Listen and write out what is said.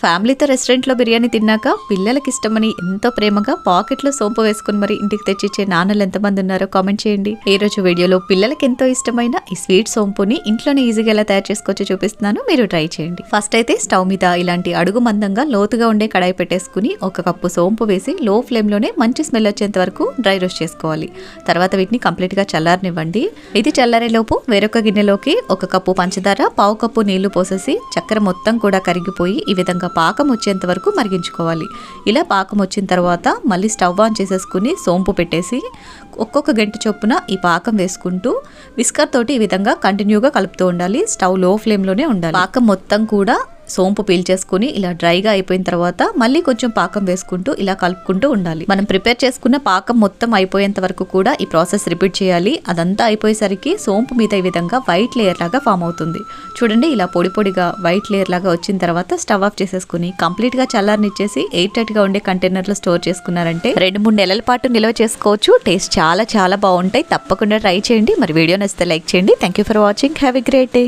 ఫ్యామిలీతో రెస్టారెంట్లో బిర్యానీ తిన్నాక పిల్లలకి ఇష్టమని ఎంతో ప్రేమగా పాకెట్లో సోంపు వేసుకుని మరి ఇంటికి తెచ్చిచ్చే నాన్నలు ఎంతమంది ఉన్నారో కామెంట్ చేయండి. ఈ రోజు వీడియోలో పిల్లలకి ఎంతో ఇష్టమైన ఈ స్వీట్ సోంపుని ఇంట్లోనే ఈజీగా ఎలా తయారు చేసుకోవచ్చో చూపిస్తున్నాను, మీరు ట్రై చేయండి. ఫస్ట్ అయితే స్టవ్ మీద ఇలాంటి అడుగు మందంగా లోతుగా ఉండే కడాయి పెట్టేసుకుని 1 కప్పు సోంపు వేసి లో ఫ్లేమ్ లోనే మంచి స్మెల్ వచ్చేంత వరకు డ్రై రోస్ట్ చేసుకోవాలి. తర్వాత వీటిని కంప్లీట్ గా చల్లారనివ్వండి. ఇది చల్లారేలోపు వేరొక గిన్నెలోకి 1 కప్పు పంచదార, 1/2 కప్పు నీళ్లు పోసేసి చక్కెర మొత్తం కూడా కరిగిపోయి ఈ విధంగా పాకం వచ్చేంత వరకు మరిగించుకోవాలి. ఇలా పాకం వచ్చిన తర్వాత మళ్ళీ స్టవ్ ఆన్ చేసేసుకుని సోంపు పెట్టేసి ఒక్కొక్క గంట చొప్పున ఈ పాకం వేసుకుంటూ విస్కర్ తోటి ఈ విధంగా కంటిన్యూగా కలుపుతూ ఉండాలి. స్టవ్ లో ఫ్లేమ్లోనే ఉండాలి. పాకం మొత్తం కూడా సోంపు పీల్చేసుకుని ఇలా డ్రైగా అయిపోయిన తర్వాత మళ్ళీ కొంచెం పాకం వేసుకుంటూ ఇలా కలుపుకుంటూ ఉండాలి. మనం ప్రిపేర్ చేసుకున్న పాకం మొత్తం అయిపోయేంత వరకు కూడా ఈ ప్రాసెస్ రిపీట్ చేయాలి. అదంతా అయిపోయేసరికి సోంపు మీద ఈ విధంగా వైట్ లేయర్ లాగా ఫామ్ అవుతుంది. చూడండి, ఇలా పొడి పొడిగా వైట్ లేయర్ లాగా వచ్చిన తర్వాత స్టవ్ ఆఫ్ చేసేసుకుని కంప్లీట్ గా చల్లారనిచ్చేసి ఎయిర్ టైట్ గా ఉండే కంటైనర్ లో స్టోర్ చేసుకున్నారంటే 2-3 నెలల పాటు నిల్వ చేసుకోవచ్చు. టేస్ట్ చాలా చాలా బాగుంటాయి. తప్పకుండా ట్రై చేయండి. మరి వీడియో నచ్చితే లైక్ చేయండి. Thank you for watching. Have a great day.